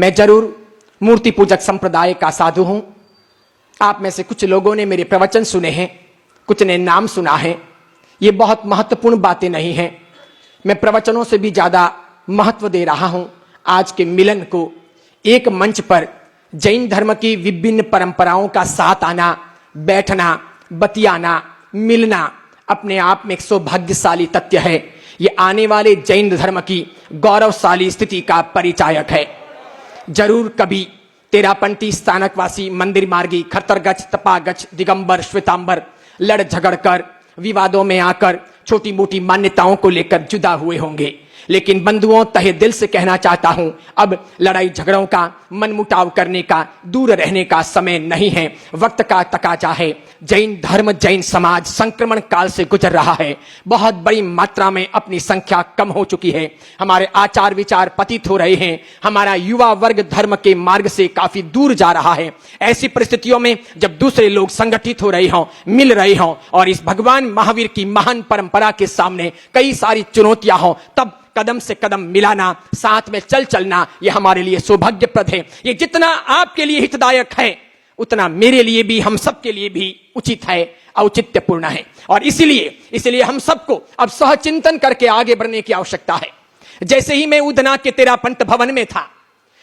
मैं जरूर मूर्ति पूजक संप्रदाय का साधु हूं। आप में से कुछ लोगों ने मेरे प्रवचन सुने हैं, कुछ ने नाम सुना है। ये बहुत महत्वपूर्ण बातें नहीं हैं। मैं प्रवचनों से भी ज्यादा महत्व दे रहा हूं आज के मिलन को। एक मंच पर जैन धर्म की विभिन्न परंपराओं का साथ आना, बैठना, बतियाना, मिलना अपने आप में एक सौभाग्यशाली तथ्य है। ये आने वाले जैन धर्म की गौरवशाली स्थिति का परिचायक है। जरूर कभी तेरापंथी, स्थानकवासी, मंदिर मार्गी, खतरगच, तपागच, दिगंबर, श्वेतांबर लड़ झगड़ कर, विवादों में आकर छोटी मोटी मान्यताओं को लेकर जुदा हुए होंगे। लेकिन बंधुओं, तहे दिल से कहना चाहता हूं, अब लड़ाई झगड़ों का, मनमुटाव करने का, दूर रहने का समय नहीं है। वक्त का तकाजा है। जैन धर्म, जैन समाज संक्रमण काल से गुजर रहा है। बहुत बड़ी मात्रा में अपनी संख्या कम हो चुकी है। हमारे आचार विचार पतित हो रहे हैं। हमारा युवा वर्ग धर्म के मार्ग से काफी दूर जा रहा है। ऐसी परिस्थितियों में जब दूसरे लोग संगठित हो रहे हों, मिल रहे हों और इस भगवान महावीर की महान परंपरा के सामने कई सारी चुनौतियां हों, तब कदम से कदम मिलाना, साथ में चलना, यह हमारे लिए सौभाग्यप्रद है। ये जितना आपके लिए हितदायक है, उतना मेरे लिए भी, हम सब के लिए भी उचित है, औचित्यपूर्ण है। और इसीलिए हम सबको अब सहचिंतन करके आगे बढ़ने की आवश्यकता है। जैसे ही मैं उधना के तेरापंथ भवन में था,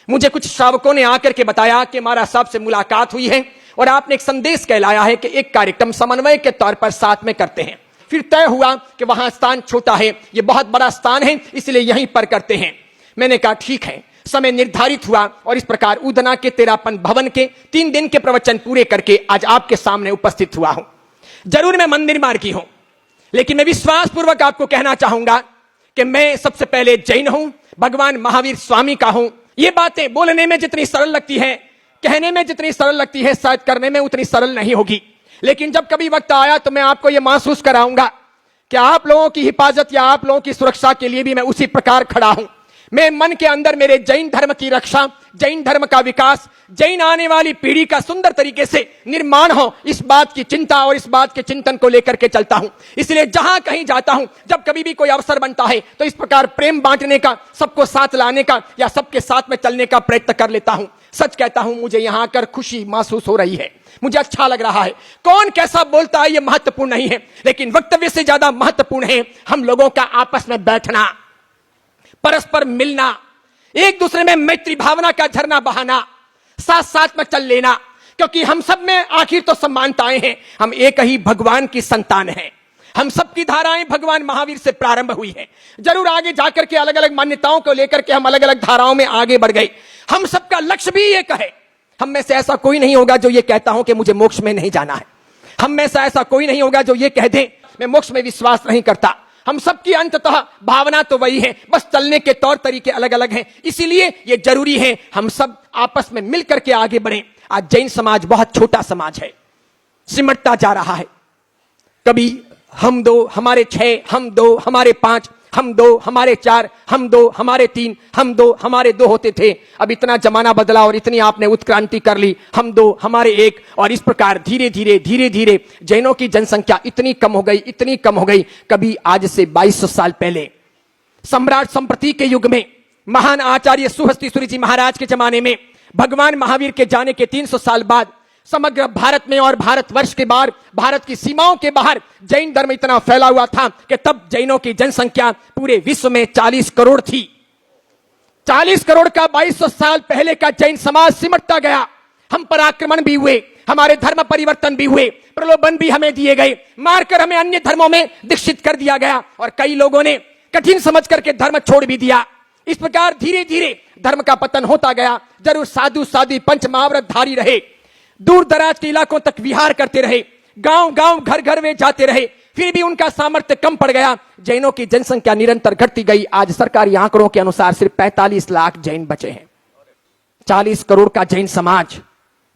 मुझे कुछ श्रावकों ने आकर के बताया कि महाराज साहब से मुलाकात हुई है और आपने एक संदेश कहलाया है कि एक कार्यक्रम समन्वय के तौर पर साथ में करते हैं। फिर तय हुआ कि वहां स्थान छोटा है, ये बहुत बड़ा स्थान है, इसलिए यहीं पर करते हैं। मैंने कहा ठीक है। समय निर्धारित हुआ और इस प्रकार उधना के तेरापंथ भवन के 3 दिन के प्रवचन पूरे करके आज आपके सामने उपस्थित हुआ हूं। जरूर मैं मंदिर मार्गी हूं, लेकिन मैं विश्वास पूर्वक आपको कहना चाहूंगा कि मैं सबसे पहले जैन हूं, भगवान महावीर स्वामी का हूं। ये बातें बोलने में जितनी सरल लगती है, कहने में जितनी सरल लगती है, शायद करने में उतनी सरल नहीं होगी। लेकिन जब कभी वक्त आया तो मैं आपको यह महसूस कराऊंगा कि आप लोगों की हिफाजत या आप लोगों की सुरक्षा के लिए भी मैं उसी प्रकार खड़ा हूं। मैं मन के अंदर मेरे जैन धर्म की रक्षा, जैन धर्म का विकास, जैन आने वाली पीढ़ी का सुंदर तरीके से निर्माण हो, इस बात की चिंता और इस बात के चिंतन को लेकर के चलता हूं। इसलिए जहां कहीं जाता हूं, जब कभी भी कोई अवसर बनता है, तो इस प्रकार प्रेम बांटने का, सबको साथ लाने का या सबके साथ में चलने का प्रयत्न कर लेता हूं। सच कहता हूं, मुझे यहां आकर खुशी महसूस हो रही है, मुझे अच्छा लग रहा है। कौन कैसा बोलता है यह महत्वपूर्ण नहीं है, लेकिन वक्तव्य से ज्यादा महत्वपूर्ण है हम लोगों का आपस में बैठना, परस्पर मिलना, एक दूसरे में मैत्री भावना का झरना बहाना, साथ साथ में चल लेना। क्योंकि हम सब में आखिर तो समानताएं हैं। हम एक ही भगवान की संतान हैं। हम सबकी धाराएं भगवान महावीर से प्रारंभ हुई है। जरूर आगे जाकर के अलग अलग मान्यताओं को लेकर के हम अलग अलग धाराओं में आगे बढ़ गए। हम सबका लक्ष्य भी एक है। हम में से ऐसा कोई नहीं होगा जो ये कहता हो कि मुझे मोक्ष में नहीं जाना है। हम में से ऐसा कोई नहीं होगा जो ये कह दे मैं मोक्ष में विश्वास नहीं करता। हम सबकी अंततः भावना तो वही है, बस चलने के तौर तरीके अलग अलग हैं। इसीलिए ये जरूरी है हम सब आपस में मिलकर के आगे बढ़ें। आज जैन समाज बहुत छोटा समाज है, सिमटता जा रहा है। कभी हम 2 हमारे 6, हम 2 हमारे 5, हम 2 हमारे 4, हम 2 हमारे 3, हम 2 हमारे 2 होते थे। अब इतना जमाना बदला और इतनी आपने उत्क्रांति कर ली, हम 2 हमारे 1। और इस प्रकार धीरे धीरे जैनों की जनसंख्या इतनी कम हो गई। कभी आज से 2200 साल पहले सम्राट संप्रति के युग में, महान आचार्य सुहस्तिसुरी जी महाराज के जमाने में, भगवान महावीर के जाने के 300 साल बाद समग्र भारत में और भारतवर्ष के बाहर, भारत की सीमाओं के बाहर जैन धर्म इतना फैला हुआ था कि तब जैनों की जनसंख्या पूरे विश्व में 40 करोड़ थी। 40 करोड़ का 2200 साल पहले का जैन समाज सिमटता गया। हम पर आक्रमण भी हुए, हमारे धर्म परिवर्तन भी हुए, प्रलोभन भी हमें दिए गए, मारकर हमें अन्य धर्मों में दीक्षित कर दिया गया और कई लोगों ने कठिन समझ करके धर्म छोड़ भी दिया। इस प्रकार धीरे धीरे धर्म का पतन होता गया। जरूर साधु साध्वी पंच महाव्रत धारी रहे, दूर दराज के इलाकों तक विहार करते रहे, गांव गांव घर घर वे जाते रहे, फिर भी उनका सामर्थ्य कम पड़ गया। जैनों की जनसंख्या निरंतर घटती गई। आज सरकारी आंकड़ों के अनुसार सिर्फ 45 लाख जैन बचे हैं। 40 करोड़ का जैन समाज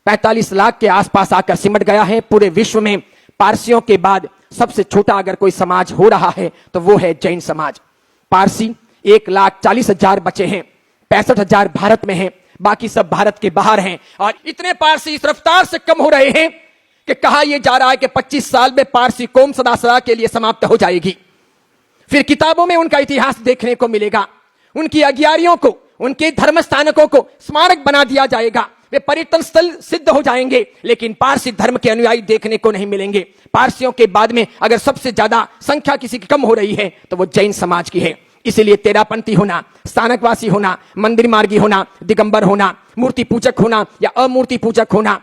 45 लाख के आसपास आकर सिमट गया है। पूरे विश्व में पारसियों के बाद सबसे छोटा अगर कोई समाज हो रहा है तो वो है जैन समाज। पारसी 1,40,000 बचे हैं, 65,000 भारत में हैं, बाकी सब भारत के बाहर हैं। और इतने पारसी इस रफ्तार से कम हो रहे हैं कि कहा यह जा रहा है कि 25 साल में पारसी कौम सदा के लिए समाप्त हो जाएगी। फिर किताबों में उनका इतिहास देखने को मिलेगा, उनकी अग्यारियों को, उनके धर्म स्थानकों को स्मारक बना दिया जाएगा, वे पर्यटन स्थल सिद्ध हो जाएंगे, लेकिन पारसी धर्म के अनुयायी देखने को नहीं मिलेंगे। पारसियों के बाद में अगर सबसे ज्यादा संख्या किसी की कम हो रही है तो वो जैन समाज की है। इसीलिए तेरापंथी होना, स्थानकवासी होना, मंदिर मार्गी होना, दिगंबर होना, मूर्ति पूजक होना या अमूर्ति पूजक होना,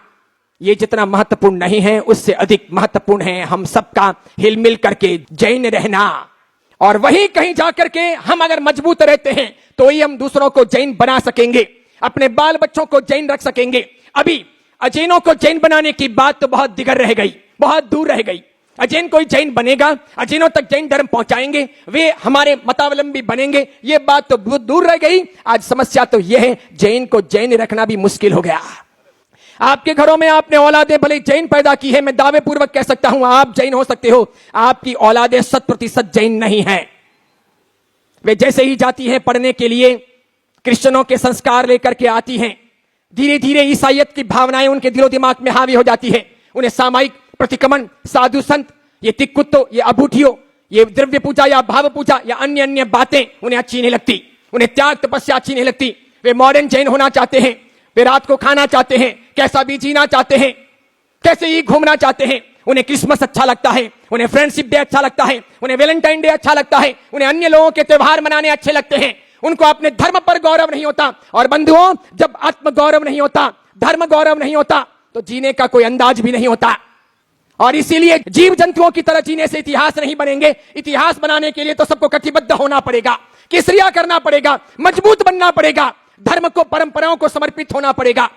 ये जितना महत्वपूर्ण नहीं है उससे अधिक महत्वपूर्ण है हम सबका हिलमिल करके जैन रहना। और वही कहीं जाकर के हम अगर मजबूत रहते हैं तो ही हम दूसरों को जैन बना सकेंगे, अपने बाल बच्चों को जैन रख सकेंगे। अभी अजैनों को जैन बनाने की बात तो बहुत दिगर रह गई, बहुत दूर रह गई। अजैन कोई जैन बनेगा, अजैनों तक जैन धर्म पहुंचाएंगे, वे हमारे मतावलंबी बनेंगे, ये बात तो बहुत दूर रह गई। आज समस्या तो यह है जैन को जैन रखना भी मुश्किल हो गया। आपके घरों में आपने औलादे भले जैन पैदा की है, मैं दावे पूर्वक कह सकता हूं आप जैन हो सकते हो, आपकी औलादे 100% जैन नहीं है। वे जैसे ही जाती हैं पढ़ने के लिए, क्रिश्चियनों के संस्कार लेकर के आती हैं, धीरे धीरे ईसाइयत की भावनाएं उनके दिलो दिमाग में हावी हो जाती है। उन्हें सामायिक प्रतिक्रमण, साधु संत, ये तिक्कुत्तो, ये अबूठियो, ये द्रव्य पूजा या भाव पूजा या अन्य अन्य बातें उन्हें अच्छी नहीं लगती, उन्हें त्याग तपस्या अच्छी नहीं लगती। वे मॉडर्न जैन होना चाहते हैं, वे रात को खाना चाहते हैं, कैसा भी जीना चाहते हैं, कैसे ही घूमना चाहते हैं। उन्हें क्रिसमस अच्छा लगता है, उन्हें फ्रेंडशिप डे अच्छा लगता है, उन्हें वैलेंटाइन डे अच्छा लगता है, उन्हें अन्य लोगों के त्योहार मनाने अच्छे लगते हैं। उनको अपने धर्म पर गौरव नहीं होता। और बंधुओं, जब आत्म गौरव नहीं होता, धर्म गौरव नहीं होता, तो जीने का कोई अंदाज भी नहीं होता। और इसीलिए जीव जंतुओं की तरह जीने से इतिहास नहीं बनेंगे। इतिहास बनाने के लिए तो सबको कटिबद्ध होना पड़ेगा, केसरिया करना पड़ेगा, मजबूत बनना पड़ेगा, धर्म को, परंपराओं को समर्पित होना पड़ेगा।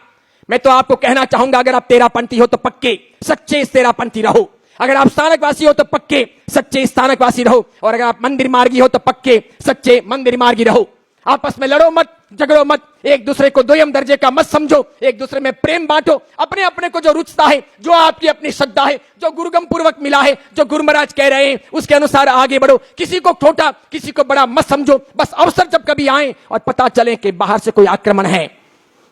मैं तो आपको कहना चाहूंगा, अगर आप तेरापंथी हो तो पक्के सच्चे तेरापंथी रहो, अगर आप स्थानकवासी हो तो पक्के सच्चे स्थानकवासी रहो, और अगर आप मंदिर मार्गी हो तो पक्के सच्चे मंदिर मार्गी रहो। आपस में लड़ो मत, झगड़ो मत, एक दूसरे को दोयम दर्जे का मत समझो, एक दूसरे में प्रेम बांटो, अपने अपने को जो रुचता है, जो आपकी अपनी श्रद्धा है, जो गुरुगम पूर्वक मिला है, जो गुरु महाराज कह रहे हैं उसके अनुसार आगे बढ़ो। किसी को छोटा, किसी को बड़ा मत समझो। बस अवसर जब कभी आए और पता चले कि बाहर से कोई आक्रमण है,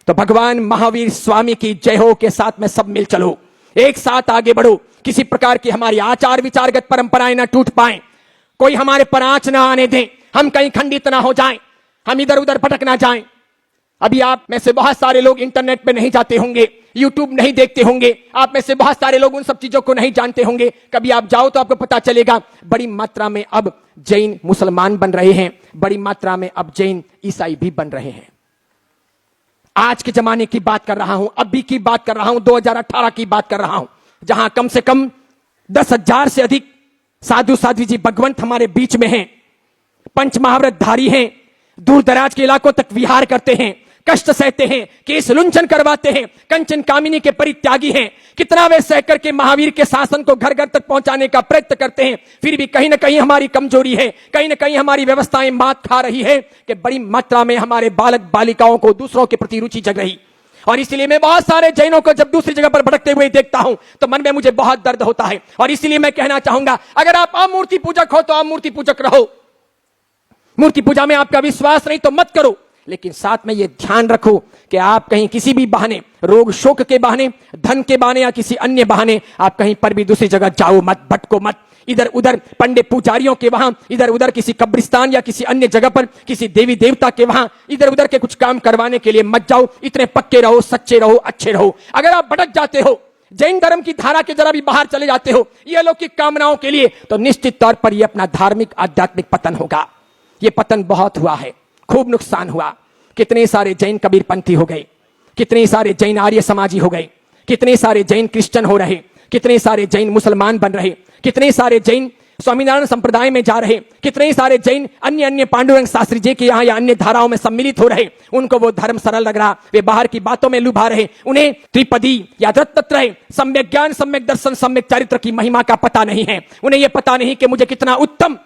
तो भगवान महावीर स्वामी की जय हो के साथ में सब मिल चलो, एक साथ आगे बढ़ो। किसी प्रकार की हमारी आचार विचारगत परंपराएं ना टूट पाए, कोई हमारे पर आंच ना आने दें, हम कहीं खंडित ना हो जाएं, हम इधर उधर भटक ना जाएं। अभी आप में से बहुत सारे लोग इंटरनेट पे नहीं जाते होंगे, यूट्यूब नहीं देखते होंगे, आप में से बहुत सारे लोग उन सब चीजों को नहीं जानते होंगे। कभी आप जाओ तो आपको पता चलेगा बड़ी मात्रा में अब जैन मुसलमान बन रहे हैं, बड़ी मात्रा में अब जैन ईसाई भी बन रहे हैं। आज के जमाने की बात कर रहा हूं, अभी की बात कर रहा हूं, 2018 की बात कर रहा हूं, जहां कम से कम 10,000 से अधिक साधु साध्वी जी भगवंत हमारे बीच में हैं, पंच महाव्रतधारी हैं, दूर दराज के इलाकों तक विहार करते हैं, कष्ट सहते हैं, केस लुंचन करवाते हैं, कंचन कामिनी के परित्यागी हैं। कितना वे सह करके महावीर के शासन को घर घर तक पहुंचाने का प्रयत्न करते हैं, फिर भी कहीं ना कहीं हमारी कमजोरी है, कहीं ना कहीं हमारी व्यवस्थाएं मात खा रही है कि बड़ी मात्रा में हमारे बालक बालिकाओं को दूसरों के प्रति रुचि जग रही। और इसलिए मैं बहुत सारे जैनों को जब दूसरी जगह पर भटकते हुए देखता हूं तो मन में मुझे बहुत दर्द होता है। और इसलिए मैं कहना चाहूंगा, अगर आप अमूर्ति पूजक हो तो अमूर्ति पूजक रहो, मूर्ति पूजा में आपका विश्वास नहीं तो मत करो, लेकिन साथ में यह ध्यान रखो कि आप कहीं किसी भी बहाने, रोग शोक के बहाने, धन के बहाने या किसी अन्य बहाने आप कहीं पर भी दूसरी जगह जाओ मत, भटको मत। इधर उधर पंडित पुजारियों के वहां, इधर उधर किसी कब्रिस्तान या किसी अन्य जगह पर किसी देवी देवता के वहां इधर उधर के कुछ काम करवाने के लिए मत जाओ। इतने पक्के रहो, सच्चे रहो, अच्छे रहो। अगर आप भटक जाते हो, जैन धर्म की धारा के जरा भी बाहर चले जाते हो ये अलौकिक कामनाओं के लिए, तो निश्चित तौर पर यह अपना धार्मिक आध्यात्मिक पतन होगा। ये पतन बहुत हुआ है, खूब नुकसान हुआ। कितने सारे जैन कबीरपंथी हो गए, कितने सारे जैन आर्य समाजी हो गए, कितने सारे जैन क्रिश्चियन हो रहे, कितने सारे जैन मुसलमान बन रहे, कितने सारे जैन स्वामीनारायण संप्रदाय में जा रहे, कितने सारे जैन अन्य अन्य पांडुरंग शास्त्री जी के यहाँ या अन्य धाराओं में सम्मिलित हो रहे। उनको वो धर्म सरल लग रहा, वे बाहर की बातों में लुभा रहे, उन्हें त्रिपदी या रत्नत्रय, सम्यक ज्ञान, सम्यक दर्शन, सम्यक चरित्र की महिमा का पता नहीं है। उन्हें यह पता नहीं कि मुझे कितना उत्तम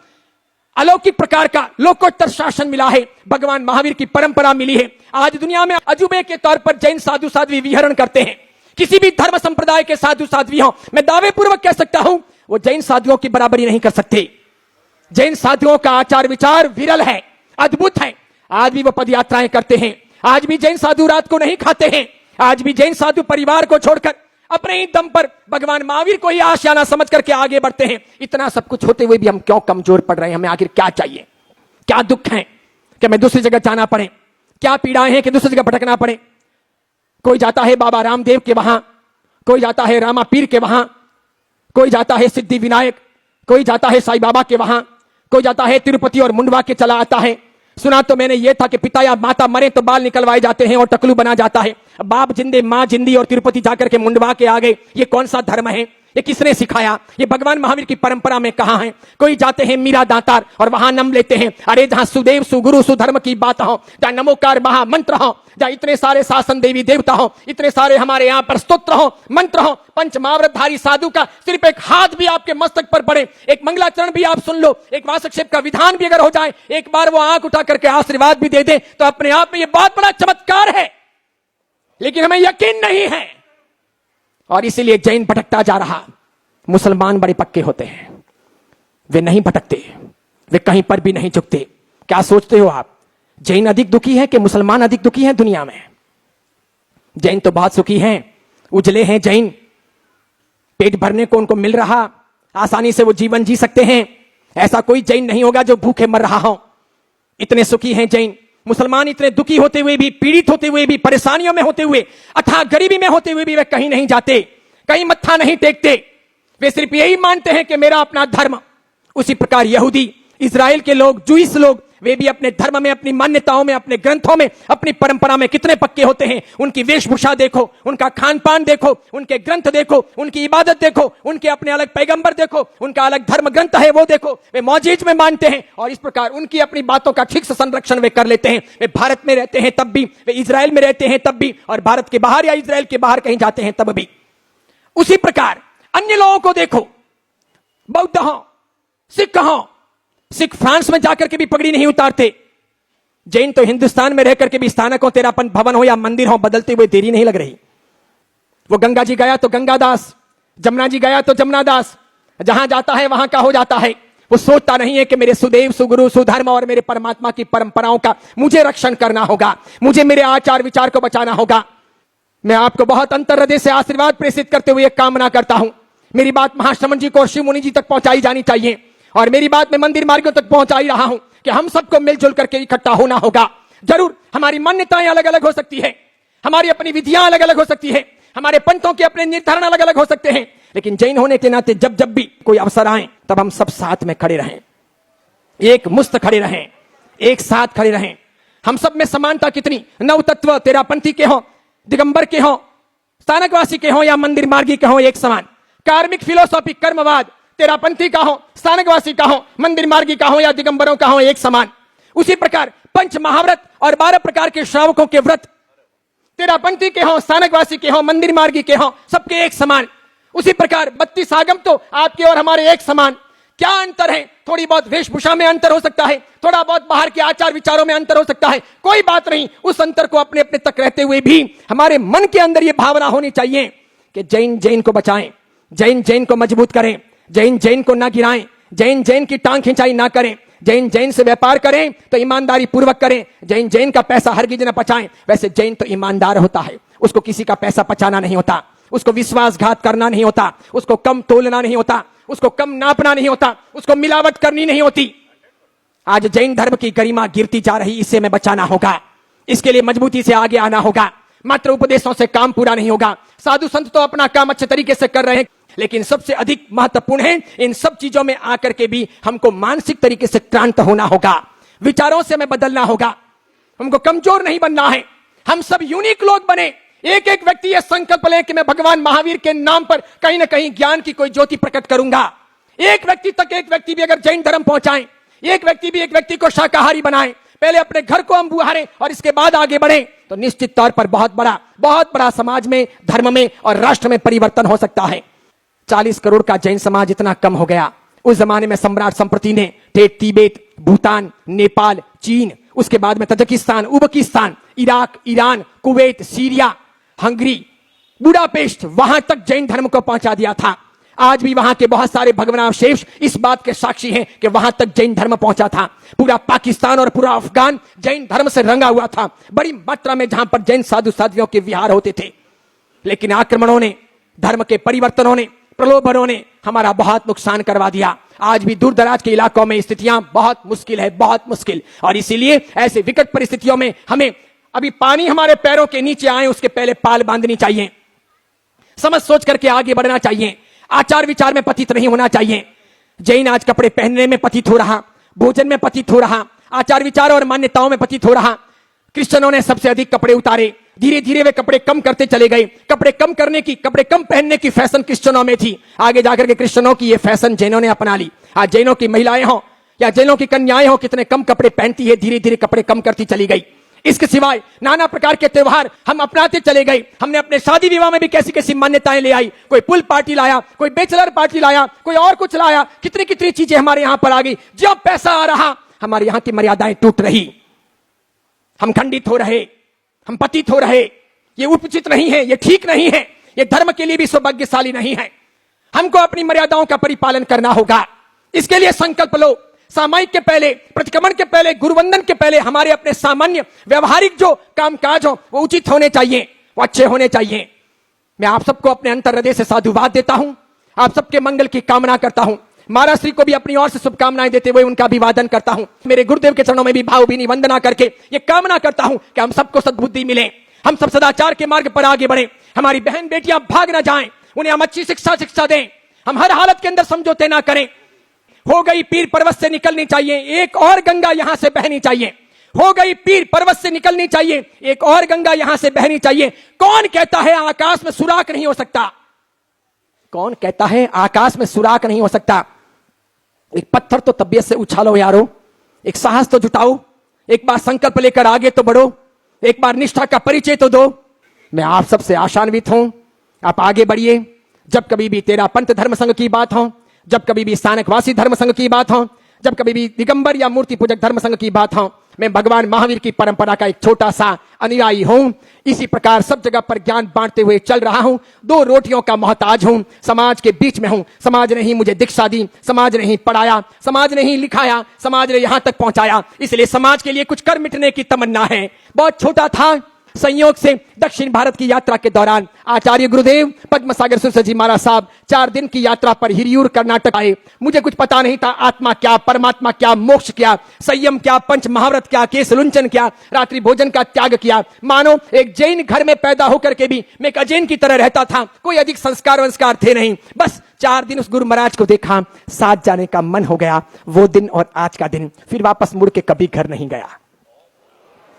अलौकिक प्रकार का लोकोत्तर शासन मिला है, भगवान महावीर की परंपरा मिली है। आज दुनिया में अजूबे के तौर पर जैन साधु साध्वी विहरण करते हैं। किसी भी धर्म संप्रदाय के साधु साध्वी हो, मैं दावे पूर्वक कह सकता हूं, वो जैन साधुओं की बराबरी नहीं कर सकते। जैन साधुओं का आचार विचार विरल है, अद्भुत है। आज भी वो पद यात्राएं करते हैं, आज भी जैन साधु रात को नहीं खाते हैं, आज भी जैन साधु परिवार को छोड़कर अपने ही दम पर भगवान महावीर को ही आशियाना समझ करके आगे बढ़ते हैं। इतना सब कुछ होते हुए भी हम क्यों कमजोर पड़ रहे हैं? हमें आखिर क्या चाहिए? क्या दुख है कि मैं दूसरी जगह जाना पड़े, क्या पीड़ाएं हैं कि दूसरी जगह भटकना पड़े। कोई जाता है बाबा रामदेव के वहां, कोई जाता है रामा पीर के वहां, कोई जाता है सिद्धि विनायक, कोई जाता है साईं बाबा के वहां, कोई जाता है तिरुपति और मुंडवा के चला आता है। सुना तो मैंने ये था कि पिता या माता मरे तो बाल निकलवाए जाते हैं और टकलू बना जाता है। बाप जिंदे मां जिंदी और तिरुपति जाकर के मुंडवा के आ गए। ये कौन सा धर्म है? ये किसने सिखाया? ये भगवान महावीर की परंपरा में कहां है? कोई जाते हैं मीरा दातार और वहां नम लेते हैं। अरे जहां सुदेव सुगुरु सुधर्म की बात हो, जहां नमोकार महामंत्र हो, जहां इतने सारे शासन देवी देवता हो, इतने सारे हमारे यहां पर स्तोत्र हो, मंत्र हो, पंच महाव्रतधारी साधु का सिर्फ एक हाथ भी आपके मस्तक पर पड़े, एक मंगलाचरण भी आप सुन लो, एक वासक्षेप का विधान भी अगर हो जाए, एक बार वो आंख उठा करके आशीर्वाद भी दे दे, तो अपने आप में ये बहुत बड़ा चमत्कार है। लेकिन हमें यकीन नहीं है और इसीलिए जैन भटकता जा रहा। मुसलमान बड़े पक्के होते हैं, वे नहीं भटकते, वे कहीं पर भी नहीं झुकते। क्या सोचते हो आप, जैन अधिक दुखी है कि मुसलमान अधिक दुखी है दुनिया में? जैन तो बहुत सुखी हैं, उजले हैं जैन, पेट भरने को उनको मिल रहा, आसानी से वो जीवन जी सकते हैं। ऐसा कोई जैन नहीं होगा जो भूखे मर रहा हो। इतने सुखी हैं जैन। मुसलमान इतने दुखी होते हुए भी, पीड़ित होते हुए भी, परेशानियों में होते हुए, अथाह गरीबी में होते हुए भी वे कहीं नहीं जाते, कहीं मत्था नहीं टेकते। वे सिर्फ यही मानते हैं कि मेरा अपना धर्म। उसी प्रकार यहूदी, इजराइल के लोग, जूइस लोग, वे भी अपने धर्म में, अपनी मान्यताओं में, अपने ग्रंथों में, अपनी परंपरा में कितने पक्के होते हैं। उनकी वेशभूषा देखो, उनका खान पान देखो, उनके ग्रंथ देखो, उनकी इबादत देखो, उनके अपने अलग पैगंबर देखो, उनका अलग धर्म ग्रंथ है वो देखो। वे मौजीज में मानते हैं और इस प्रकार उनकी अपनी बातों का ठीक से संरक्षण वे कर लेते हैं। वे भारत में रहते हैं तब भी, वे इजराइल में रहते हैं तब भी, और भारत के बाहर या इजराइल के बाहर कहीं जाते हैं तब भी। उसी प्रकार अन्य लोगों को देखो, बौद्ध हो, सिख हो, सिख फ्रांस में जाकर के भी पगड़ी नहीं उतारते। जैन तो हिंदुस्तान में रहकर के भी स्थानकों, तेरापन भवन हो या मंदिर हो, बदलते हुए देरी नहीं लग रही। वो गंगा जी गया तो गंगादास, जमुना जी गया तो जमुनादास, जहां जाता है वहां का हो जाता है। वो सोचता नहीं है कि मेरे सुदेव सुगुरु सुधर्म और मेरे परमात्मा की परंपराओं का मुझे रक्षण करना होगा, मुझे मेरे आचार विचार को बचाना होगा। मैं आपको बहुत अंतर हृदय से आशीर्वाद प्रेषित करते हुए कामना करता हूं, मेरी बात महाश्रमण जी को और शिव मुनि जी तक पहुंचाई जानी चाहिए, और मेरी बात मैं मंदिर मार्गों तक पहुंचाई रहा हूं कि हम सबको मिलजुल करके इकट्ठा होना होगा। जरूर हमारी मान्यताएं अलग अलग हो सकती है, हमारी अपनी विधियां अलग अलग हो सकती है, हमारे पंथों के अपने निर्धारण अलग अलग हो सकते हैं, लेकिन जैन होने के नाते जब जब भी कोई अवसर आए तब हम सब साथ में खड़े रहें, एक मुस्त खड़े रहें, एक साथ खड़े रहें। हम सब में समानता कितनी, नव तत्व तेरापंथी के हो, दिगंबर के हो, स्थानकवासी के हो या मंदिर मार्गी के हो, एक समान। कार्मिक फिलोसॉफी कर्मवाद तेरापंथी का हो, स्थानकवासी का हो, मंदिर मार्गी का हो या दिगंबरों का हो, एक समान। उसी प्रकार पंच महाव्रत और 12 प्रकार के श्रावकों के व्रत तेरापंथी के हो, स्थानकवासी के हो, मंदिर मार्गी के हो, सबके एक समान। उसी प्रकार 32 आगम तो आपके और हमारे एक समान। क्या अंतर है? थोड़ी बहुत वेशभूषा में अंतर हो सकता है, थोड़ा बहुत बाहर के आचार विचारों में अंतर हो सकता है, कोई बात नहीं। उस अंतर को अपने अपने तक रहते हुए भी हमारे मन के अंदर यह भावना होनी चाहिए कि जैन जैन को बचाएं, जैन जैन को मजबूत करें, जैन जैन को ना गिराएं, जैन जैन की टांग खिंचाई ना करें, जैन जैन से व्यापार करें तो ईमानदारी पूर्वक करें, जैन जैन का पैसा हरगिज न पचाएं। वैसे जैन तो ईमानदार होता है, उसको किसी का पैसा पचाना नहीं होता, उसको विश्वासघात करना नहीं होता, उसको कम तोलना नहीं होता, उसको कम नापना नहीं होता, उसको मिलावट करनी नहीं होती। आज जैन धर्म की गरिमा गिरती जा रही, इससे हमें बचाना होगा, इसके लिए मजबूती से आगे आना होगा। मात्र उपदेशों से काम पूरा नहीं होगा। साधु संत तो अपना काम अच्छे तरीके से कर रहे हैं, लेकिन सबसे अधिक महत्वपूर्ण है इन सब चीजों में आकर के भी हमको मानसिक तरीके से क्रांत होना होगा, विचारों से हमें बदलना होगा, हमको कमजोर नहीं बनना है। हम सब यूनिक लोग बने। एक एक व्यक्ति यह संकल्प ले कि मैं भगवान महावीर के नाम पर कहीं ना कहीं ज्ञान की कोई ज्योति प्रकट करूंगा। एक व्यक्ति तक एक व्यक्ति भी अगर जैन धर्म पहुंचाएं, एक व्यक्ति भी एक व्यक्ति को शाकाहारी बनाएं, पहले अपने घर को हम बुहारें और इसके बाद आगे बढ़े, तो निश्चित तौर पर बहुत बड़ा समाज में, धर्म में और राष्ट्र में परिवर्तन हो सकता है। 40 करोड़ का जैन समाज इतना कम हो गया। उस जमाने में सम्राट संप्रति ने तिब्बत, भूटान, नेपाल, चीन, उसके बाद में Tajikistan, Uzbekistan, Iraq, Iran, Kuwait, Syria, Hungary, Budapest, वहां तक जैन धर्म को पहुंचा दिया था। आज भी वहां के बहुत सारे भग्नावशेष इस बात के साक्षी हैं कि वहां तक जैन धर्म पहुंचा था। पूरा पाकिस्तान और पूरा अफगान जैन धर्म से रंगा हुआ था, बड़ी मात्रा में, जहां पर जैन साधु साध्वियों के विहार होते थे। लेकिन आक्रमणों ने, धर्म के परिवर्तनों ने, प्रलोभनों ने हमारा बहुत नुकसान करवा दिया। आज भी दूर दराज के इलाकों में स्थितियां बहुत मुश्किल है, बहुत मुश्किल। और इसीलिए ऐसे विकट परिस्थितियों में हमें अभी पानी हमारे पैरों के नीचे आए उसके पहले पाल बांधनी चाहिए। समझ सोच करके आगे बढ़ना चाहिए। आचार विचार में पतित नहीं होना चाहिए। जैन आज कपड़े पहनने में पतित हो रहा, भोजन में पतित हो रहा, आचार विचार और मान्यताओं में पतित हो रहा। क्रिश्चियनों ने सबसे अधिक कपड़े उतारे, धीरे धीरे वे कपड़े कम करते चले गए। कपड़े कम पहनने की फैशन क्रिश्चियनों में थी। आगे जाकर के क्रिश्चियनों की ये फैशन जैनों ने अपना ली। आज जैनों की महिलाएं हो या जैनों की कन्याएं हो, कितने कम कपड़े पहनती है, धीरे धीरे कपड़े कम करती चली गई। इसके सिवाय नाना प्रकार के त्योहार हम अपनाते चले गए। हमने अपने शादी विवाह में भी कैसी कैसी मान्यताएं ले आई। कोई पुल पार्टी लाया, कोई बैचलर पार्टी लाया, कोई और कुछ लाया। कितनी कितनी चीजें हमारे यहां पर आ गई। जब पैसा आ रहा हमारे यहां की मर्यादाएं टूट रही, हम खंडित हो रहे, हम पतित हो रहे। ये उचित नहीं है, ये ठीक नहीं है, ये धर्म के लिए भी सौभाग्यशाली नहीं है। हमको अपनी मर्यादाओं का परिपालन करना होगा। इसके लिए संकल्प लो। सामायिक के पहले, प्रतिक्रमण के पहले, गुरुवंदन के पहले हमारे अपने सामान्य व्यवहारिक जो कामकाज हो वो उचित होने चाहिए, वो अच्छे होने चाहिए। मैं आप सबको अपने अंतर हृदय से साधुवाद देता हूं। आप सबके मंगल की कामना करता हूं। महाराज श्री को भी अपनी ओर से शुभकामनाएं देते हुए उनका अभिवादन करता हूं। मेरे गुरुदेव के चरणों में भी भावभीनी वंदना करके ये कामना करता हूं कि हम सबको सद्बुद्धि मिले, हम सब सदाचार के मार्ग पर आगे बढ़े। हमारी बहन बेटियां भाग ना जाएं, उन्हें हम अच्छी शिक्षा दें। हम हर हालत के अंदर समझौते ना करें। हो गई पीर पर्वत से निकलनी चाहिए, एक और गंगा यहां से बहनी चाहिए। हो गई पीर पर्वत से निकलनी चाहिए, एक और गंगा यहां से बहनी चाहिए। कौन कहता है आकाश में सुराख नहीं हो सकता? कौन कहता है आकाश में सुराख नहीं हो सकता? एक पत्थर तो तबीयत से उछालो यारो, एक साहस तो जुटाओ, एक बार संकल्प लेकर आगे तो बढ़ो, एक बार निष्ठा का परिचय तो दो। मैं आप सबसे आशान्वित हूं, आप आगे बढ़िए। जब कभी भी तेरा पंथ धर्म संघ की बात हो, जब कभी भी स्थानकवासी धर्म संघ की बात हो, जब कभी भी दिगंबर या मूर्ति पूजक धर्म संघ की बात हो, मैं भगवान महावीर की परंपरा का एक छोटा सा अनुयायी हूं। इसी प्रकार सब जगह पर ज्ञान बांटते हुए चल रहा हूं। 2 रोटियों का मोहताज हूं, समाज के बीच में हूं। समाज ने ही मुझे दीक्षा दी, समाज ने ही पढ़ाया, समाज ने ही लिखाया, समाज ने यहां तक पहुंचाया। इसलिए समाज के लिए कुछ कर मिटने की तमन्ना है। बहुत छोटा था, संयोग से दक्षिण भारत की यात्रा के दौरान आचार्य गुरुदेव पद्म सागर सुरसर जी महाराज साहब 4 दिन की यात्रा पर हिरियूर कर्नाटक आए। मुझे कुछ पता नहीं था, आत्मा क्या, परमात्मा क्या, मोक्ष क्या, संयम क्या, पंच महाव्रत क्या, केस लुंचन क्या, रात्रि भोजन का त्याग किया। मानो एक जैन घर में पैदा होकर के भी मैं एक अजैन की तरह रहता था। कोई अधिक संस्कार थे नहीं। बस 4 दिन उस गुरु महाराज को देखा, साथ जाने का मन हो गया। वो दिन और आज का दिन, फिर वापस मुड़ के कभी घर नहीं गया।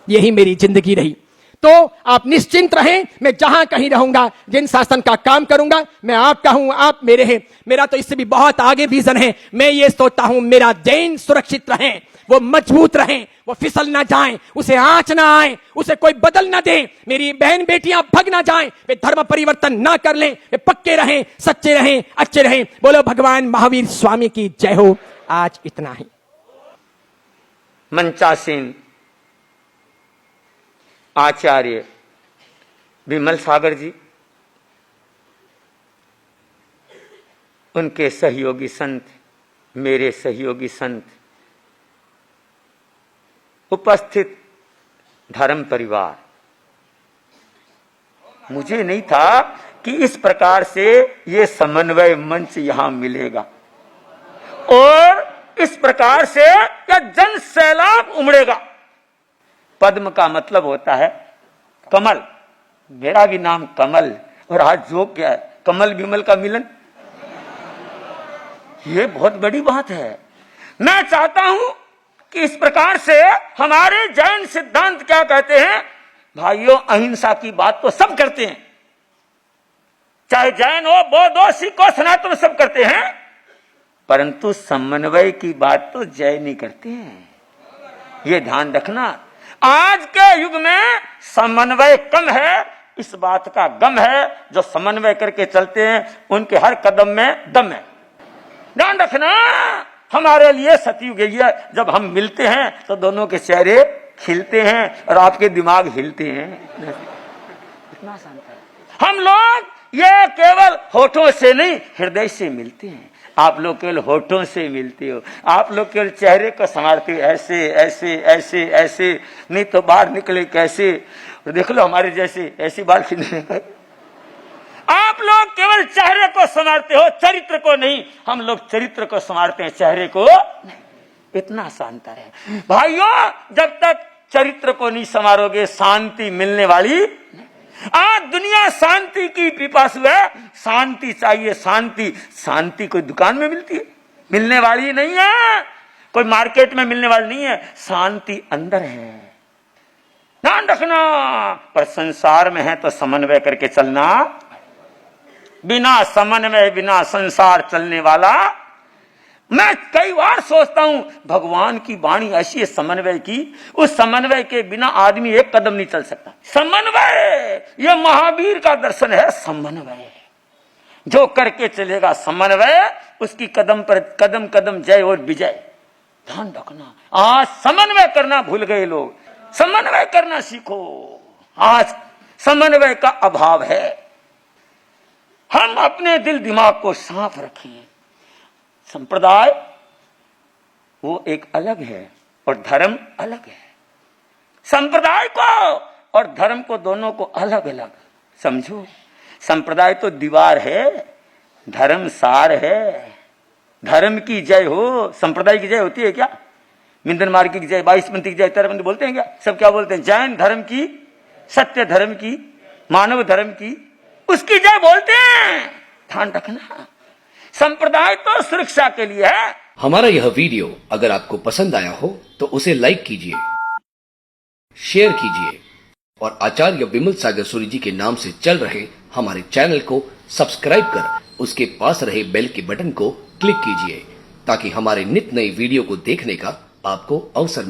यही मेरी जिंदगी रही। तो आप निश्चिंत रहें, मैं जहां कहीं रहूंगा, जिन शासन का काम करूंगा, मैं आपका हूं, आप मेरे हैं। मेरा तो इससे भी बहुत आगे विजन है। मैं ये सोचता हूं मेरा जैन सुरक्षित रहे, वो मजबूत रहे, वो फिसल ना जाए, उसे आंच ना आए, उसे कोई बदल ना दे। मेरी बहन बेटियां भग ना जाएं, वे धर्म परिवर्तन ना कर लें, वे पक्के रहें, सच्चे रहें, अच्छे रहें। बोलो भगवान महावीर स्वामी की जय हो। आज इतना ही। मंचासीन आचार्य विमल सागर जी, उनके सहयोगी संत, मेरे सहयोगी संत, उपस्थित धर्म परिवार, मुझे नहीं था कि इस प्रकार से ये समन्वय मंच यहां मिलेगा और इस प्रकार से यह जन सैलाब उमड़ेगा। पद्म का मतलब होता है कमल, मेरा भी नाम कमल, और आज जो क्या है, कमल विमल का मिलन, ये बहुत बड़ी बात है। मैं चाहता हूं कि इस प्रकार से हमारे जैन सिद्धांत क्या कहते हैं, भाइयों अहिंसा की बात तो सब करते हैं, चाहे जैन हो, बौद्ध हो, सिख हो, सनातन, सब करते हैं, परंतु समन्वय की बात तो जैन नहीं करते हैं। ये ध्यान रखना। आज के युग में समन्वय कम है, इस बात का गम है। जो समन्वय करके चलते हैं उनके हर कदम में दम है। ध्यान रखना, हमारे लिए सतयुग यही है, जब हम मिलते हैं तो दोनों के चेहरे खिलते हैं और आपके दिमाग हिलते हैं। इतना शांत है। हम लोग ये केवल होठों से नहीं, हृदय से मिलते हैं। आप लोग केवल होठों से मिलते हो, आप लोग केवल चेहरे को संवारते हो, ऐसे ऐसे ऐसे ऐसे, नहीं तो बाहर निकले कैसे। देख लो हमारे जैसे ऐसी बाल खींचने, आप लोग केवल चेहरे को संवारते हो, चरित्र को नहीं। हम लोग चरित्र को संवारते हैं, चेहरे को नहीं। इतना शांत है भाइयों। जब तक चरित्र को नहीं संवारोगे, शांति मिलने वाली। आज दुनिया शांति की पिपासु है, शांति चाहिए, शांति। शांति कोई दुकान में मिलती है? मिलने वाली नहीं है, कोई मार्केट में मिलने वाली नहीं है। शांति अंदर है, ध्यान रखना। पर संसार में है तो समन्वय करके चलना। बिना समन्वय, बिना संसार चलने वाला। मैं कई बार सोचता हूं, भगवान की वाणी ऐसी है समन्वय की, उस समन्वय के बिना आदमी एक कदम नहीं चल सकता। समन्वय, यह महावीर का दर्शन है। समन्वय जो करके चलेगा समन्वय, उसकी कदम पर कदम कदम जय और विजय। ध्यान रखना, आज समन्वय करना भूल गए लोग। समन्वय करना सीखो। आज समन्वय का अभाव है। हम अपने दिल दिमाग को साफ रखें। संप्रदाय वो एक अलग है और धर्म अलग है। संप्रदाय को और धर्म को दोनों को अलग अलग समझो। संप्रदाय तो दीवार है, धर्म सार है। धर्म की जय हो, संप्रदाय की जय होती है क्या? मिंदन मार्ग की जय, 22पंथी की जय, तेरहपंथी बोलते हैं क्या? सब क्या बोलते हैं? जैन धर्म की, सत्य धर्म की, मानव धर्म की, उसकी जय बोलते हैं। ध्यान रखना, संप्रदाय तो सुरक्षा के लिए है। हमारा यह वीडियो अगर आपको पसंद आया हो तो उसे लाइक कीजिए, शेयर कीजिए और आचार्य विमल सागर सूरी जी के नाम से चल रहे हमारे चैनल को सब्सक्राइब कर उसके पास रहे बेल के बटन को क्लिक कीजिए ताकि हमारे नित नए वीडियो को देखने का आपको अवसर